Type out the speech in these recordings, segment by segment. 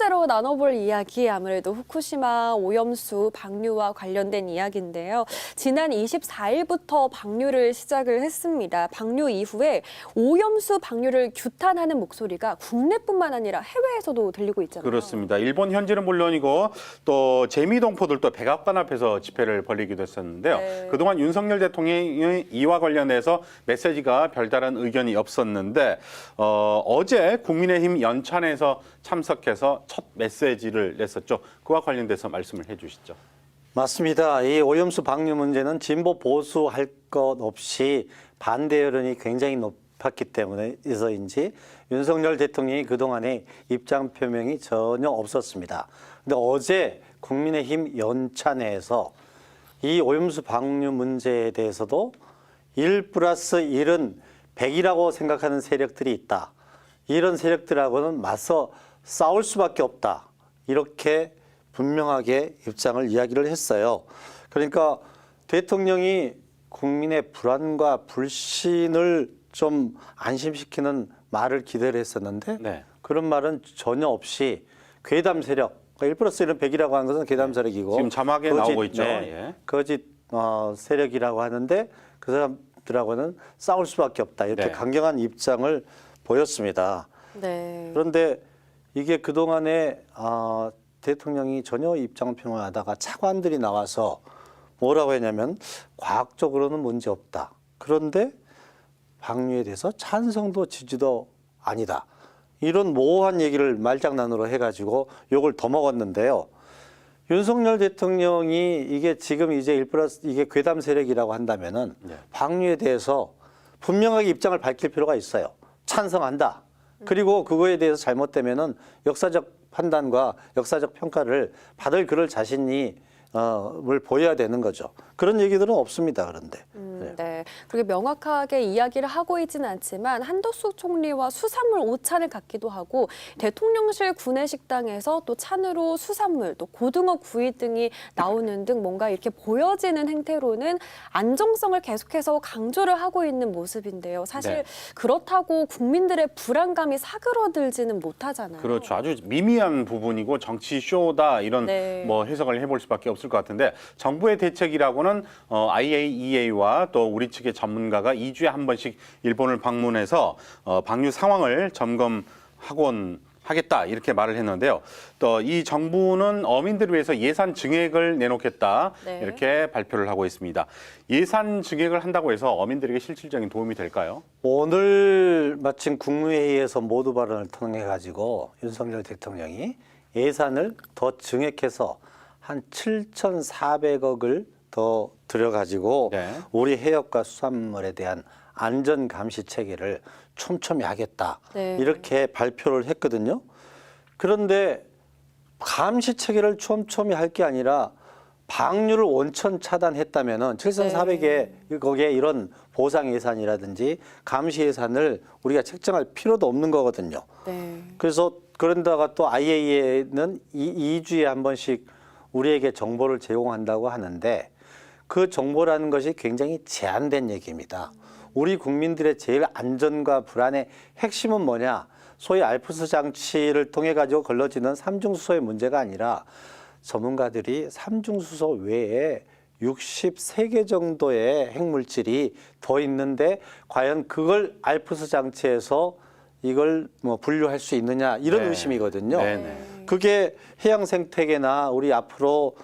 번째로 나눠볼 이야기 아무래도 후쿠시마 오염수 방류와 관련된 이야기인데요. 지난 24일부터 방류를 시작을 했습니다. 방류 이후에 오염수 방류를 규탄하는 목소리가 국내뿐만 아니라 해외에서도 들리고 있잖아요. 그렇습니다. 일본 현지는 물론이고 또 재미동포들도 백악관 앞에서 집회를 벌이기도 했었는데요. 네. 그동안 윤석열 대통령이 이와 관련해서 메시지가 별다른 의견이 없었는데 어제 국민의힘 연찬에서 참석해서 첫 메시지를 냈었죠. 그와 관련돼서 말씀을 해주시죠. 맞습니다. 이 오염수 방류 문제는 진보 보수 할 것 없이 반대 여론이 굉장히 높았기 때문에서인지 윤석열 대통령이 그동안에 입장 표명이 전혀 없었습니다. 근데 어제 국민의힘 연찬회에서 이 오염수 방류 문제에 대해서도 1+1은 100이라고 생각하는 세력들이 있다. 이런 세력들하고는 맞서 싸울 수밖에 없다. 이렇게 분명하게 입장을 이야기를 했어요. 그러니까 대통령이 국민의 불안과 불신을 좀 안심시키는 말을 기대를 했었는데 네. 그런 말은 전혀 없이 괴담 세력, 그러니까 1+1은 100이라고 하는 것은 괴담 세력이고 지금 자막에 나오고 있죠. 예. 거짓 세력이라고 하는데 그 사람들하고는 싸울 수밖에 없다. 이렇게 네. 강경한 입장을 보였습니다. 네. 그런데 이게 그동안에 대통령이 전혀 입장 표명하다가 차관들이 나와서 뭐라고 했냐면 과학적으로는 문제 없다. 그런데 방류에 대해서 찬성도 지지도 아니다. 이런 모호한 얘기를 말장난으로 해가지고 욕을 더 먹었는데요. 윤석열 대통령이 이게 지금 이제 이게 괴담 세력이라고 한다면은 네. 방류에 대해서 분명하게 입장을 밝힐 필요가 있어요. 찬성한다. 그리고 그거에 대해서 잘못되면은 역사적 판단과 역사적 평가를 받을 그럴 자신이 을 보여야 되는 거죠. 그런 얘기들은 없습니다. 그런데. 네. 그렇게 명확하게 이야기를 하고 있지는 않지만 한덕수 총리와 수산물 오찬을 갖기도 하고 대통령실 구내식당에서 또 찬으로 수산물, 또 고등어 구이 등이 나오는 등 뭔가 이렇게 보여지는 행태로는 안정성을 계속해서 강조를 하고 있는 모습인데요. 사실 네. 그렇다고 국민들의 불안감이 사그러들지는 못하잖아요. 그렇죠. 아주 미미한 부분이고 정치 쇼다 이런 네. 뭐 해석을 해볼 수밖에 없을 것 같은데 정부의 대책이라고는 IAEA와 또 우리 측의 전문가가 2주에 한 번씩 일본을 방문해서 방류 상황을 점검하곤 하겠다 이렇게 말을 했는데요. 또 이 정부는 어민들을 위해서 예산 증액을 내놓겠다 네. 이렇게 발표를 하고 있습니다. 예산 증액을 한다고 해서 어민들에게 실질적인 도움이 될까요? 오늘 마침 국무회의에서 모두 발언을 통해 가지고 윤석열 대통령이 예산을 더 증액해서 한 7,400억을 더 들여가지고 네. 우리 해역과 수산물에 대한 안전 감시 체계를 촘촘히 하겠다. 네. 이렇게 발표를 했거든요. 그런데 감시 체계를 촘촘히 할 게 아니라 방류를 원천 차단했다면은 7,400에 거기에 이런 보상 예산이라든지 감시 예산을 우리가 책정할 필요도 없는 거거든요. 네. 그래서 그런다가 또 IAEA는 2주에 한 번씩 우리에게 정보를 제공한다고 하는데 그 정보라는 것이 굉장히 제한된 얘기입니다. 우리 국민들의 제일 안전과 불안의 핵심은 뭐냐? 소위 알프스 장치를 통해 가지고 걸러지는 삼중수소의 문제가 아니라 전문가들이 삼중수소 외에 63개 정도의 핵물질이 더 있는데 과연 그걸 알프스 장치에서 이걸 뭐 분류할 수 있느냐 이런 네. 의심이거든요. 네네. 그게 해양 생태계나 우리 앞으로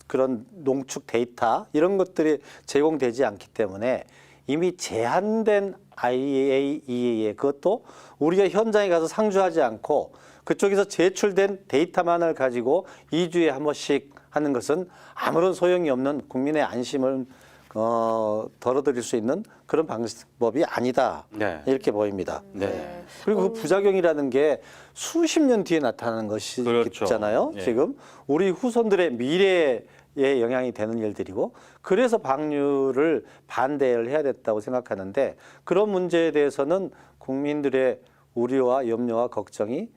그런 농축 데이터 이런 것들이 제공되지 않기 때문에 이미 제한된 IAEA에 그것도 우리가 현장에 가서 상주하지 않고 그쪽에서 제출된 데이터만을 가지고 2주에 한 번씩 하는 것은 아무런 소용이 없는 국민의 안심을 덜어드릴 수 있는 그런 방법이 아니다. 네. 이렇게 보입니다. 네. 그리고 그 부작용이라는 게 수십 년 뒤에 나타나는 그렇죠. 것이잖아요. 예. 지금 우리 후손들의 미래에 영향이 되는 일들이고 그래서 방류를 반대를 해야 됐다고 생각하는데 그런 문제에 대해서는 국민들의 우려와 염려와 걱정이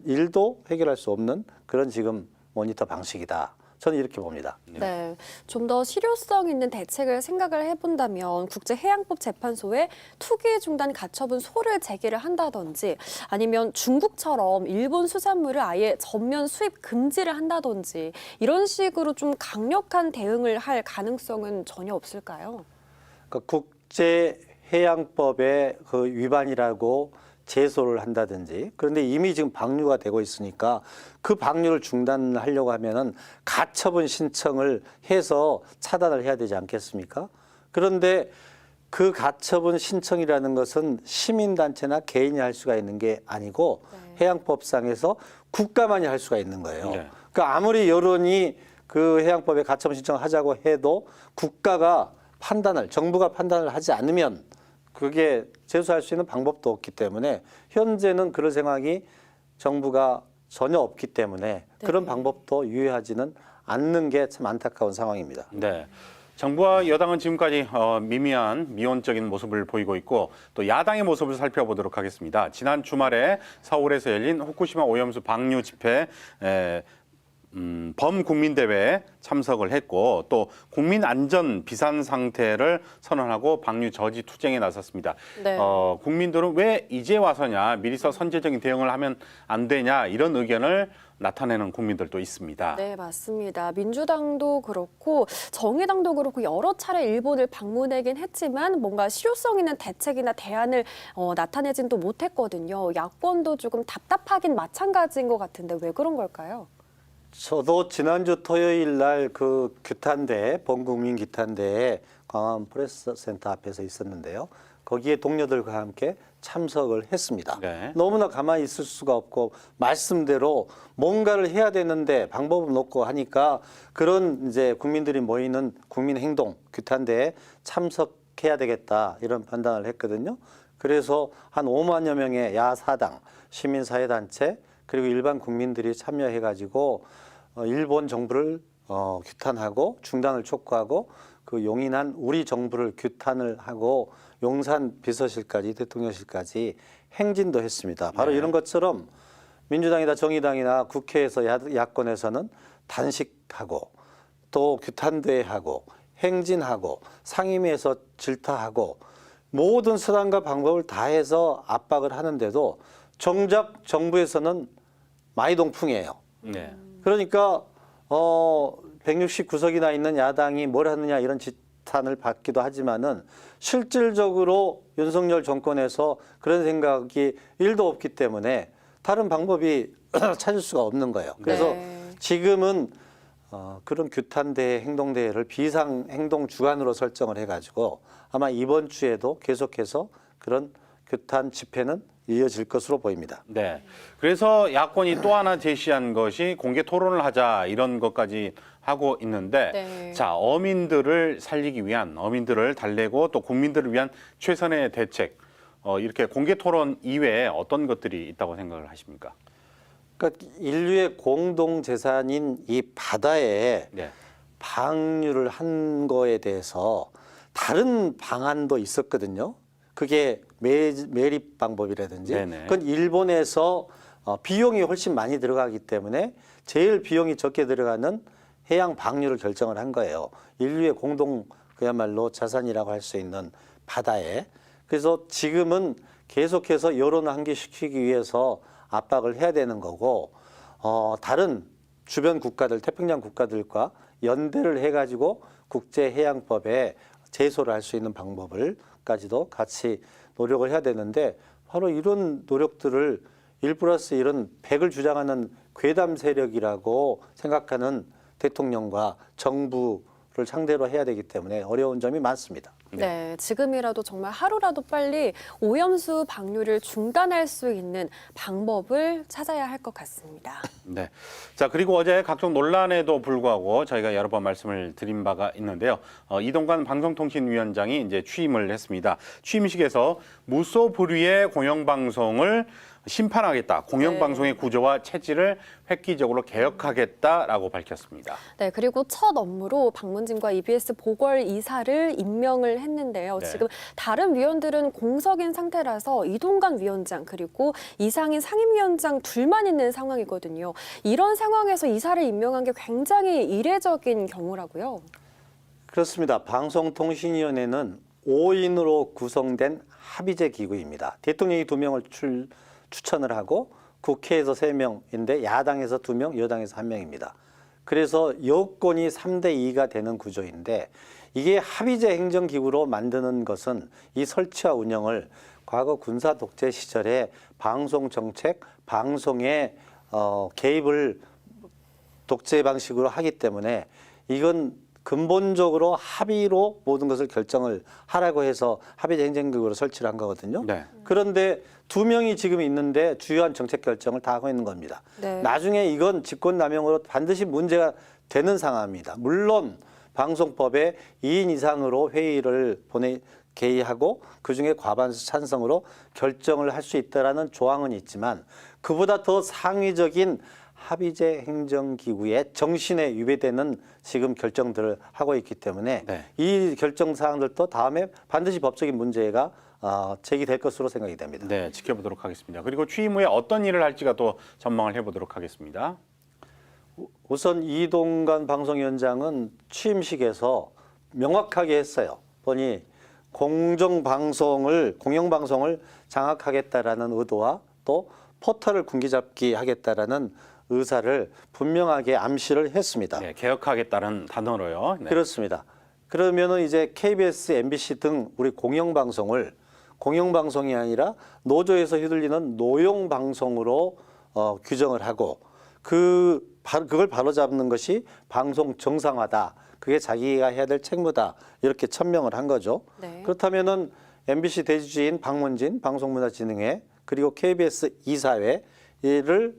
일도 해결할 수 없는 그런 지금 모니터 방식이다. 저는 이렇게 봅니다. 네, 좀 더 실효성 있는 대책을 생각을 해본다면 국제해양법재판소에 투기 중단 가처분 소를 제기를 한다든지 아니면 중국처럼 일본 수산물을 아예 전면 수입 금지를 한다든지 이런 식으로 좀 강력한 대응을 할 가능성은 전혀 없을까요? 그러니까 국제해양법의 그 위반이라고 제소를 한다든지 그런데 이미 지금 방류가 되고 있으니까 그 방류를 중단하려고 하면은 가처분 신청을 해서 차단을 해야 되지 않겠습니까? 그런데 그 가처분 신청이라는 것은 시민단체나 개인이 할 수가 있는 게 아니고 해양법상에서 국가만이 할 수가 있는 거예요. 네. 그러니까 아무리 여론이 그 해양법에 가처분 신청을 하자고 해도 국가가 정부가 판단을 하지 않으면 그게 제소할 수 있는 방법도 없기 때문에 현재는 그런 생각이 정부가 전혀 없기 때문에 그런 방법도 유효하지는 않는 게 참 안타까운 상황입니다. 네. 정부와 여당은 지금까지 미미한 미온적인 모습을 보이고 있고 또 야당의 모습을 살펴보도록 하겠습니다. 지난 주말에 서울에서 열린 후쿠시마 오염수 방류 집회 범국민대회에 참석을 했고 또 국민안전 비상 상태를 선언하고 방류 저지 투쟁에 나섰습니다. 네. 국민들은 왜 이제 와서냐 미리서 선제적인 대응을 하면 안 되냐 이런 의견을 나타내는 국민들도 있습니다. 네, 맞습니다. 민주당도 그렇고 정의당도 그렇고 여러 차례 일본을 방문하긴 했지만 뭔가 실효성 있는 대책이나 대안을 나타내진 또 못했거든요. 야권도 조금 답답하긴 마찬가지인 것 같은데 왜 그런 걸까요? 저도 지난주 토요일 날 그 규탄대, 범국민 규탄대에 광화문 프레스센터 앞에서 있었는데요. 거기에 동료들과 함께 참석을 했습니다. 네. 너무나 가만히 있을 수가 없고 말씀대로 뭔가를 해야 되는데 방법은 없고 하니까 그런 이제 국민들이 모이는 국민행동 규탄대에 참석해야 되겠다 이런 판단을 했거든요. 그래서 한 5만여 명의 야사당, 시민사회단체 그리고 일반 국민들이 참여해가지고 일본 정부를 규탄하고 중단을 촉구하고 그 용인한 우리 정부를 규탄을 하고 용산 비서실까지 대통령실까지 행진도 했습니다. 바로 이런 것처럼 민주당이나 정의당이나 국회에서 야권에서는 단식하고 또 규탄대회하고 행진하고 상임위에서 질타하고 모든 수단과 방법을 다해서 압박을 하는데도 정작 정부에서는 마이동풍이에요. 네. 그러니까 169석이나 있는 야당이 뭘 하느냐 이런 지탄을 받기도 하지만은 실질적으로 윤석열 정권에서 그런 생각이 1도 없기 때문에 다른 방법이 찾을 수가 없는 거예요. 그래서 네. 지금은 그런 규탄대회 행동대회를 비상행동 주간으로 설정을 해가지고 아마 이번 주에도 계속해서 그런 규탄 집회는 이어질 것으로 보입니다. 네. 그래서 야권이 또 하나 제시한 것이 공개 토론을 하자 이런 것까지 하고 있는데 네. 자, 어민들을 살리기 위한 어민들을 달래고 또 국민들을 위한 최선의 대책 이렇게 공개 토론 이외에 어떤 것들이 있다고 생각을 하십니까? 그러니까 인류의 공동 재산인 이 바다에 네. 방류를 한 거에 대해서 다른 방안도 있었거든요. 그게 매립 방법이라든지 네네. 그건 일본에서 비용이 훨씬 많이 들어가기 때문에 제일 비용이 적게 들어가는 해양 방류를 결정을 한 거예요. 인류의 공동 그야말로 자산이라고 할 수 있는 바다에. 그래서 지금은 계속해서 여론을 환기시키기 위해서 압박을 해야 되는 거고 다른 주변 국가들, 태평양 국가들과 연대를 해가지고 국제해양법에 제소를 할 수 있는 방법을까지도 같이 노력을 해야 되는데 바로 이런 노력들을 1+1은 100을 주장하는 괴담 세력이라고 생각하는 대통령과 정부를 상대로 해야 되기 때문에 어려운 점이 많습니다. 네, 지금이라도 정말 하루라도 빨리 오염수 방류를 중단할 수 있는 방법을 찾아야 할 것 같습니다. 네. 자, 그리고 어제 각종 논란에도 불구하고 저희가 여러 번 말씀을 드린 바가 있는데요. 이동관 방송통신위원장이 이제 취임을 했습니다. 취임식에서 무소불위의 공영방송을 심판하겠다. 공영방송의 구조와 체질을 획기적으로 개혁하겠다라고 밝혔습니다. 네, 그리고 첫 업무로 박문진과 EBS 보궐 이사를 임명을 했는데요. 네. 지금 다른 위원들은 공석인 상태라서 이동관 위원장 그리고 이상인 상임위원장 둘만 있는 상황이거든요. 이런 상황에서 이사를 임명한 게 굉장히 이례적인 경우라고요. 그렇습니다. 방송통신위원회는 5인으로 구성된 합의제 기구입니다. 대통령이 2명을 추천을 하고 국회에서 3명인데 야당에서 2명, 여당에서 1명입니다. 그래서 여권이 3대 2가 되는 구조인데 이게 합의제 행정기구로 만드는 것은 이 설치와 운영을 과거 군사 독재 시절에 방송 정책, 방송에 개입을 독재 방식으로 하기 때문에 이건 근본적으로 합의로 모든 것을 결정을 하라고 해서 합의제 행정기구로 설치를 한 거거든요. 네. 그런데 2명이 지금 있는데 주요한 정책 결정을 다 하고 있는 겁니다. 네. 나중에 이건 직권남용으로 반드시 문제가 되는 상황입니다. 물론 방송법에 2인 이상으로 회의를 개의하고 그중에 과반수 찬성으로 결정을 할 수 있다라는 조항은 있지만 그보다 더 상위적인 합의제 행정기구의 정신에 위배되는 지금 결정들을 하고 있기 때문에 네. 이 결정 사항들도 다음에 반드시 법적인 문제가 제기될 것으로 생각이 됩니다. 네, 지켜보도록 하겠습니다. 그리고 취임 후에 어떤 일을 할지가 또 전망을 해보도록 하겠습니다. 우선 이동관 방송위원장은 취임식에서 명확하게 했어요. 보니 공영방송을 장악하겠다라는 의도와 또 포털을 군기잡기 하겠다라는 의사를 분명하게 암시를 했습니다. 네, 개혁하겠다는 단어로요. 네. 그렇습니다. 그러면은 이제 KBS, MBC 등 우리 공영방송을 공영방송이 아니라 노조에서 휘둘리는 노용방송으로 규정을 하고 그걸 바로잡는 것이 방송 정상화다. 그게 자기가 해야 될 책무다. 이렇게 천명을 한 거죠. 네. 그렇다면은 MBC 대주주인 박문진 방송문화진흥회 그리고 KBS 이사회를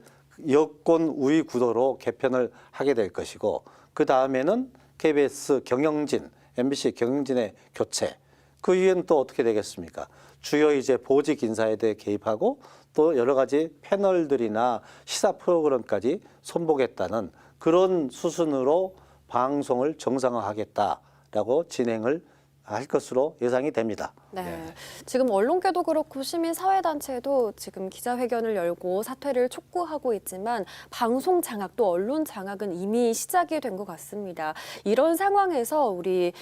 여권 우위 구도로 개편을 하게 될 것이고 그 다음에는 KBS 경영진, MBC 경영진의 교체. 그 이후에는 또 어떻게 되겠습니까? 주요 이제 보직 인사에 대해 개입하고 또 여러 가지 패널들이나 시사 프로그램까지 손보겠다는 그런 수순으로 방송을 정상화하겠다라고 진행을 할 것으로 예상이 됩니다. 네. 지금 언론계도 그렇고 시민사회단체도 지금 기자회견을 열고 사퇴를 촉구하고 있지만 방송 장악 또 언론 장악은 이미 시작이 된 것 같습니다. 이런 상황에서 우리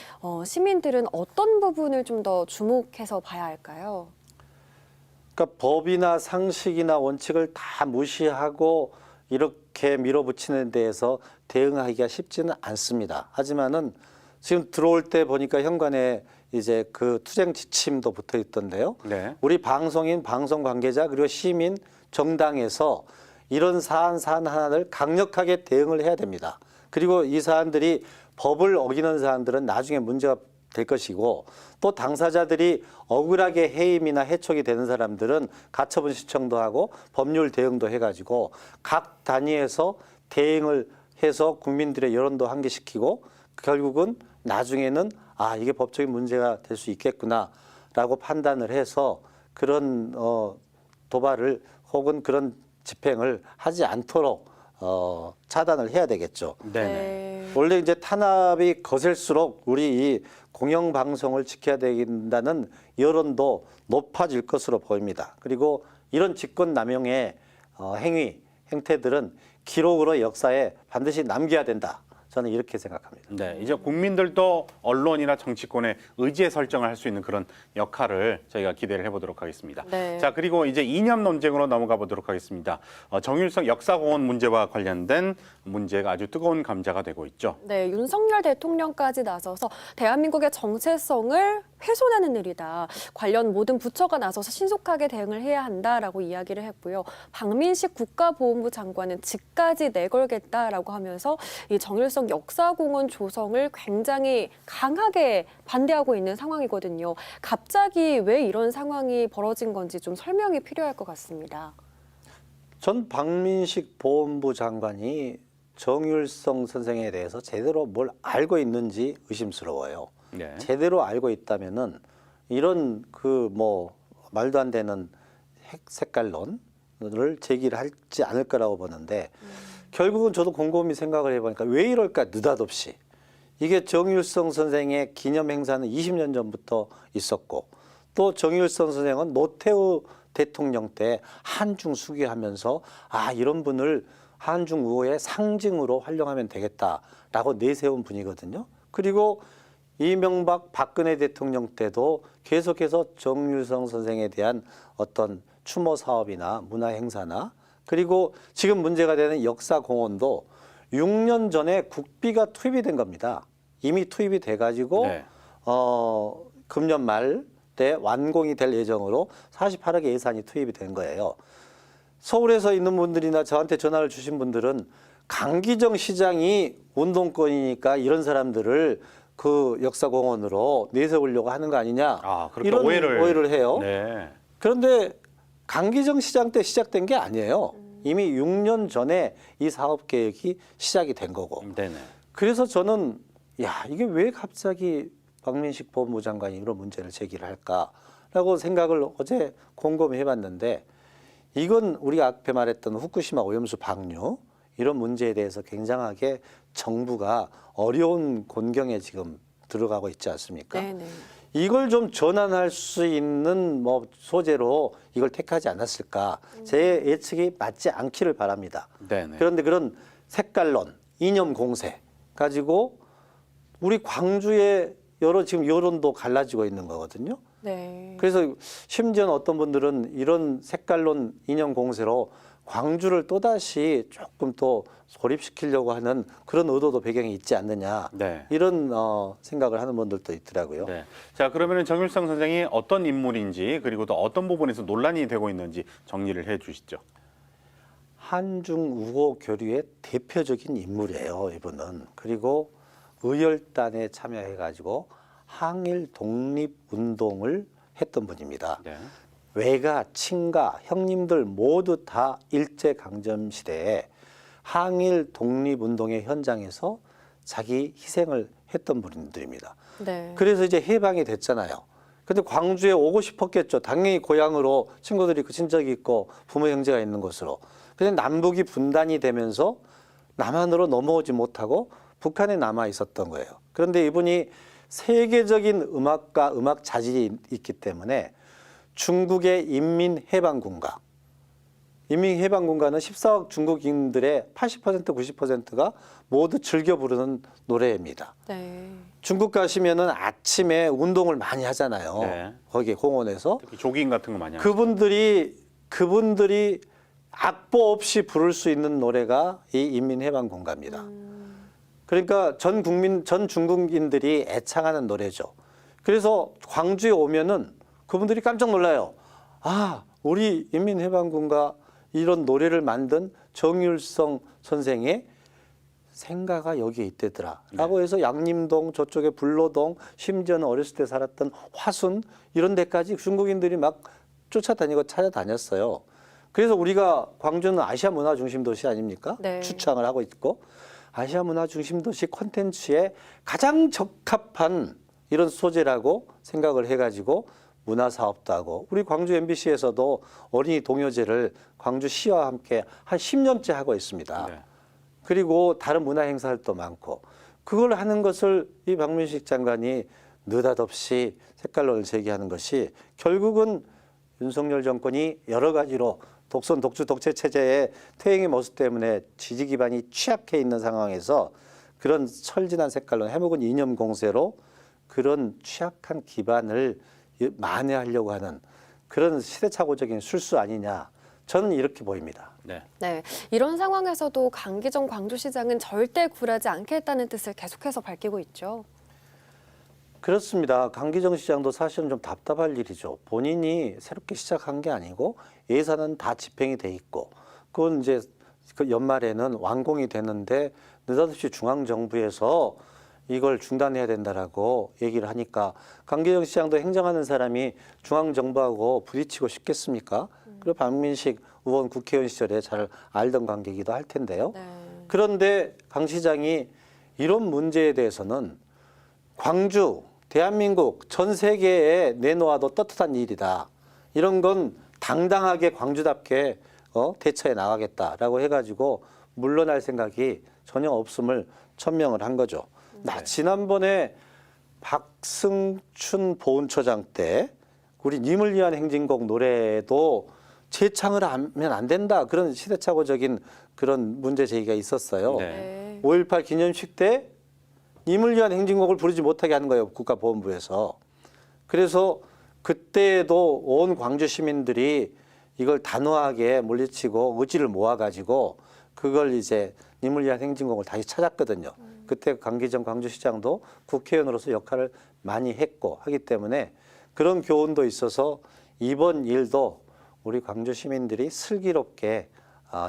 시민들은 어떤 부분을 좀 더 주목해서 봐야 할까요? 그러니까 법이나 상식이나 원칙을 다 무시하고 이렇게 밀어붙이는 데에서 대응하기가 쉽지는 않습니다. 하지만은 지금 들어올 때 보니까 현관에 이제 그 투쟁 지침도 붙어 있던데요. 네. 우리 방송인, 방송 관계자 그리고 시민, 정당에서 이런 사안 하나를 강력하게 대응을 해야 됩니다. 그리고 이 사안들이 법을 어기는 사안들은 나중에 문제가 될 것이고 또 당사자들이 억울하게 해임이나 해촉이 되는 사람들은 가처분 신청도 하고 법률 대응도 해가지고 각 단위에서 대응을 해서 국민들의 여론도 환기시키고 결국은 나중에는 이게 법적인 문제가 될 수 있겠구나라고 판단을 해서 그런 도발을 혹은 그런 집행을 하지 않도록 차단을 해야 되겠죠. 네. 원래 이제 탄압이 거셀수록 우리 이 공영방송을 지켜야 된다는 여론도 높아질 것으로 보입니다. 그리고 이런 직권남용의 행태들은 기록으로 역사에 반드시 남겨야 된다. 저는 이렇게 생각합니다. 네, 이제 국민들도 언론이나 정치권의 의제 설정을 할 수 있는 그런 역할을 저희가 기대를 해보도록 하겠습니다. 네. 자, 그리고 이제 이념 논쟁으로 넘어가 보도록 하겠습니다. 정일성 역사공원 문제와 관련된 문제가 아주 뜨거운 감자가 되고 있죠. 네, 윤석열 대통령까지 나서서 대한민국의 정체성을 훼손하는 일이다. 관련 모든 부처가 나서서 신속하게 대응을 해야 한다라고 이야기를 했고요. 박민식 국가보훈부 장관은 직까지 내걸겠다라고 하면서 이 정일성 역사공원 조성을 굉장히 강하게 반대하고 있는 상황이거든요. 갑자기 왜 이런 상황이 벌어진 건지 좀 설명이 필요할 것 같습니다. 전 박민식 보훈부 장관이 정일성 선생에 대해서 제대로 뭘 알고 있는지 의심스러워요. 네. 제대로 알고 있다면은 이런 말도 안 되는 핵 색깔론 제기를 하지 않을 거라고 보는데 결국은 저도 곰곰이 생각을 해보니까 왜 이럴까 느닷없이. 이게 정일성 선생의 기념 행사는 20년 전부터 있었고 또 정일성 선생은 노태우 대통령 때 한중 수교하면서 이런 분을 한중 우호의 상징으로 활용하면 되겠다라고 내세운 분이거든요. 그리고 이명박 박근혜 대통령 때도 계속해서 정일성 선생에 대한 어떤 추모 사업이나 문화 행사나 그리고 지금 문제가 되는 역사공원도 6년 전에 국비가 투입이 된 겁니다. 이미 투입이 돼가지고 네. 금년 말 때 완공이 될 예정으로 48억의 예산이 투입이 된 거예요. 서울에서 있는 분들이나 저한테 전화를 주신 분들은 강기정 시장이 운동권이니까 이런 사람들을 그 역사공원으로 내세우려고 하는 거 아니냐 그렇게 이런 오해를 해요. 네. 그런데 강기정 시장 때 시작된 게 아니에요. 이미 6년 전에 이 사업 계획이 시작이 된 거고. 네네. 그래서 저는 이게 왜 갑자기 박민식 법무부 장관이 이런 문제를 제기를 할까라고 생각을 어제 곰곰이 해봤는데 이건 우리가 앞에 말했던 후쿠시마 오염수 방류 이런 문제에 대해서 굉장하게 정부가 어려운 곤경에 지금 들어가고 있지 않습니까? 네네. 이걸 좀 전환할 수 있는 소재로 이걸 택하지 않았을까? 제 예측이 맞지 않기를 바랍니다. 네네. 그런데 그런 색깔론, 이념 공세 가지고 우리 광주의 여러 지금 여론도 갈라지고 있는 거거든요. 네. 그래서 심지어 어떤 분들은 이런 색깔론 이념 공세로 광주를 또다시 조금 더 고립시키려고 하는 그런 의도도 배경이 있지 않느냐. 네. 이런 생각을 하는 분들도 있더라고요. 네. 자, 그러면은 정일성 선생이 어떤 인물인지 그리고 또 어떤 부분에서 논란이 되고 있는지 정리를 해 주시죠. 한중 우호 교류의 대표적인 인물이에요, 이분은. 그리고 의열단에 참여해가지고 항일 독립운동을 했던 분입니다. 네. 외가, 친가, 형님들 모두 다 일제강점 시대에 항일 독립운동의 현장에서 자기 희생을 했던 분들입니다. 네. 그래서 이제 해방이 됐잖아요. 근데 광주에 오고 싶었겠죠. 당연히 고향으로 친구들이 있고 친척이 있고 부모 형제가 있는 곳으로. 근데 남북이 분단이 되면서 남한으로 넘어오지 못하고 북한에 남아 있었던 거예요. 그런데 이분이 세계적인 음악가, 음악 자질이 있기 때문에 중국의 인민해방군가, 인민해방군가는 14억 중국인들의 80% 90%가 모두 즐겨 부르는 노래입니다. 네. 중국 가시면은 아침에 운동을 많이 하잖아요. 네. 거기 공원에서. 특히 조깅 같은 거 많이 하죠. 그분들이 악보 없이 부를 수 있는 노래가 이 인민해방군가입니다. 그러니까 전 중국인들이 애창하는 노래죠. 그래서 광주에 오면은 그분들이 깜짝 놀라요. 우리 인민해방군가 이런 노래를 만든 정일성 선생의 생가가 여기에 있대더라. 라고 해서 양림동, 저쪽에 불로동, 심지어는 어렸을 때 살았던 화순 이런 데까지 중국인들이 막 쫓아다니고 찾아다녔어요. 그래서 우리가 광주는 아시아 문화 중심 도시 아닙니까? 네. 추창을 하고 있고 아시아 문화 중심 도시 콘텐츠에 가장 적합한 이런 소재라고 생각을 해가지고 문화 사업도 하고 우리 광주 MBC에서도 어린이 동요제를 광주시와 함께 한 10년째 하고 있습니다. 네. 그리고 다른 문화 행사들도 많고 그걸 하는 것을 이 박민식 장관이 느닷없이 색깔론을 제기하는 것이 결국은 윤석열 정권이 여러 가지로 독선, 독주, 독재 체제의 퇴행의 모습 때문에 지지 기반이 취약해 있는 상황에서 그런 철진한 색깔론, 해묵은 이념 공세로 그런 취약한 기반을 만회하려고 하는 그런 시대착오적인 술수 아니냐. 저는 이렇게 보입니다. 네. 네, 이런 상황에서도 강기정 광주시장은 절대 굴하지 않겠다는 뜻을 계속해서 밝히고 있죠. 그렇습니다. 강기정 시장도 사실은 좀 답답할 일이죠. 본인이 새롭게 시작한 게 아니고 예산은 다 집행이 돼 있고 그건 이제 그 연말에는 완공이 되는데 느닷없이 중앙정부에서 이걸 중단해야 된다라고 얘기를 하니까 강기정 시장도 행정하는 사람이 중앙정부하고 부딪히고 싶겠습니까? 그리고 박민식 의원 국회의원 시절에 잘 알던 관계이기도 할 텐데요. 네. 그런데 강 시장이 이런 문제에 대해서는 광주, 대한민국 전 세계에 내놓아도 떳떳한 일이다. 이런 건 당당하게 광주답게 대처해 나가겠다라고 해가지고 물러날 생각이 전혀 없음을 천명을 한 거죠. 나 지난번에 박승춘 보훈처장 때 우리 님을 위한 행진곡 노래도 재창을 하면 안 된다, 그런 시대착오적인 그런 문제 제기가 있었어요. 네. 5.18 기념식 때 님을 위한 행진곡을 부르지 못하게 하는 거예요, 국가보훈부에서. 그래서 그때도 온 광주 시민들이 이걸 단호하게 물리치고 의지를 모아가지고 그걸 이제 님을 위한 행진곡을 다시 찾았거든요. 그때 강기정 광주시장도 국회의원으로서 역할을 많이 했고 하기 때문에 그런 교훈도 있어서 이번 일도 우리 광주 시민들이 슬기롭게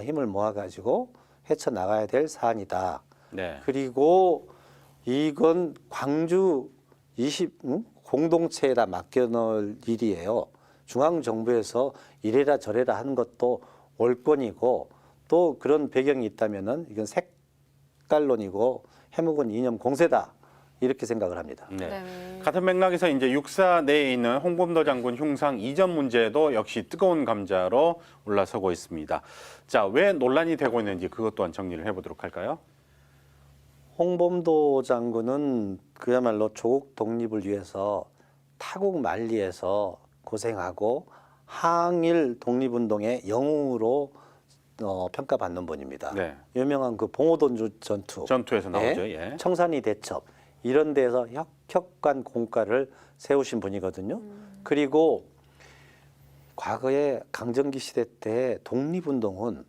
힘을 모아가지고 헤쳐나가야 될 사안이다. 네. 그리고 이건 광주 공동체에다 맡겨놓을 일이에요. 중앙정부에서 이래라 저래라 하는 것도 올권이고 또 그런 배경이 있다면은 이건 색깔론이고 해묵은 이념 공세다, 이렇게 생각을 합니다. 네. 네. 같은 맥락에서 이제 육사 내에 있는 홍범도 장군 흉상 이전 문제도 역시 뜨거운 감자로 올라서고 있습니다. 자, 왜 논란이 되고 있는지 그것 또한 정리를 해보도록 할까요? 홍범도 장군은 그야말로 조국 독립을 위해서 타국 만리에서 고생하고 항일 독립운동의 영웅으로 평가받는 분입니다. 네. 유명한 그 봉오돈 전투, 전투에서 나오죠. 예. 청산리 대첩 이런 데서 혁혁한 공과를 세우신 분이거든요. 그리고 과거에 강점기 시대 때 독립운동은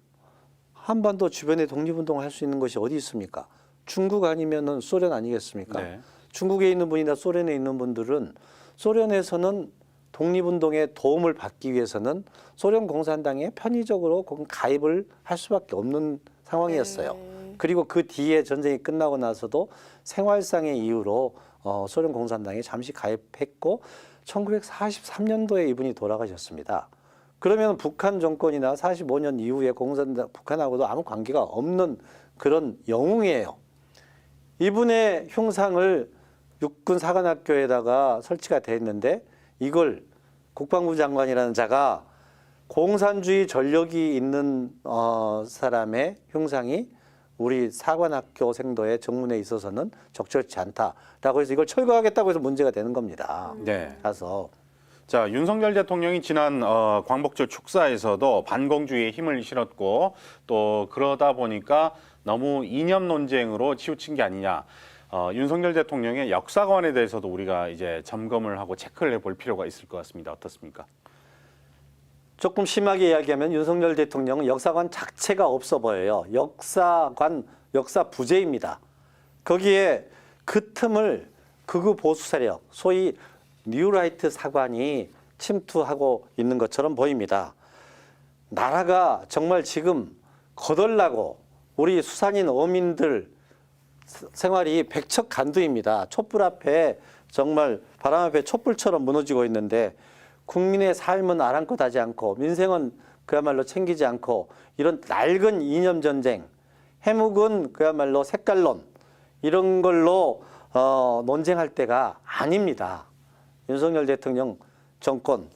한반도 주변에 독립운동을 할 수 있는 것이 어디 있습니까? 중국 아니면은 소련 아니겠습니까? 네. 중국에 있는 분이나 소련에 있는 분들은 소련에서는 독립운동에 도움을 받기 위해서는 소련 공산당에 편의적으로 가입을 할 수밖에 없는 상황이었어요. 네. 그리고 그 뒤에 전쟁이 끝나고 나서도 생활상의 이유로 소련 공산당에 잠시 가입했고 1943년도에 이분이 돌아가셨습니다. 그러면 북한 정권이나 45년 이후에 공산당 북한하고도 아무 관계가 없는 그런 영웅이에요. 이분의 흉상을 육군 사관학교에다가 설치가 돼 있는데 이걸 국방부 장관이라는 자가 공산주의 전력이 있는 사람의 흉상이 우리 사관학교 생도의 정문에 있어서는 적절치 않다라고 해서 이걸 철거하겠다고 해서 문제가 되는 겁니다. 네. 그래서 자, 윤석열 대통령이 지난 광복절 축사에서도 반공주의에 힘을 실었고 또 그러다 보니까 너무 이념 논쟁으로 치우친 게 아니냐. 윤석열 대통령의 역사관에 대해서도 우리가 이제 점검을 하고 체크를 해볼 필요가 있을 것 같습니다. 어떻습니까? 조금 심하게 이야기하면 윤석열 대통령은 역사관 자체가 없어 보여요. 역사관, 역사 부재입니다. 거기에 그 틈을 극우 보수 세력, 소위 뉴라이트 사관이 침투하고 있는 것처럼 보입니다. 나라가 정말 지금 거덜나고 우리 수산인 어민들 생활이 백척간두입니다. 촛불 앞에 정말 바람 앞에 촛불처럼 무너지고 있는데 국민의 삶은 아랑곳하지 않고 민생은 그야말로 챙기지 않고 이런 낡은 이념 전쟁, 해묵은 그야말로 색깔론 이런 걸로 논쟁할 때가 아닙니다. 윤석열 대통령 정권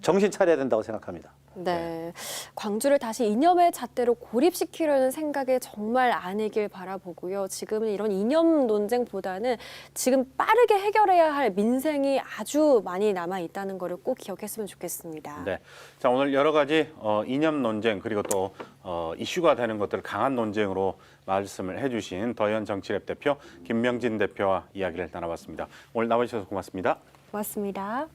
정신 차려야 된다고 생각합니다. 네. 광주를 다시 이념의 잣대로 고립시키려는 생각이 정말 아니길 바라보고요. 지금은 이런 이념 논쟁보다는 지금 빠르게 해결해야 할 민생이 아주 많이 남아 있다는 것을 꼭 기억했으면 좋겠습니다. 네. 자, 오늘 여러 가지 이념 논쟁 그리고 또 이슈가 되는 것들을 강한 논쟁으로 말씀을 해주신 더현 정치랩 대표 김명진 대표와 이야기를 나눠봤습니다. 오늘 나와주셔서 고맙습니다. 고맙습니다.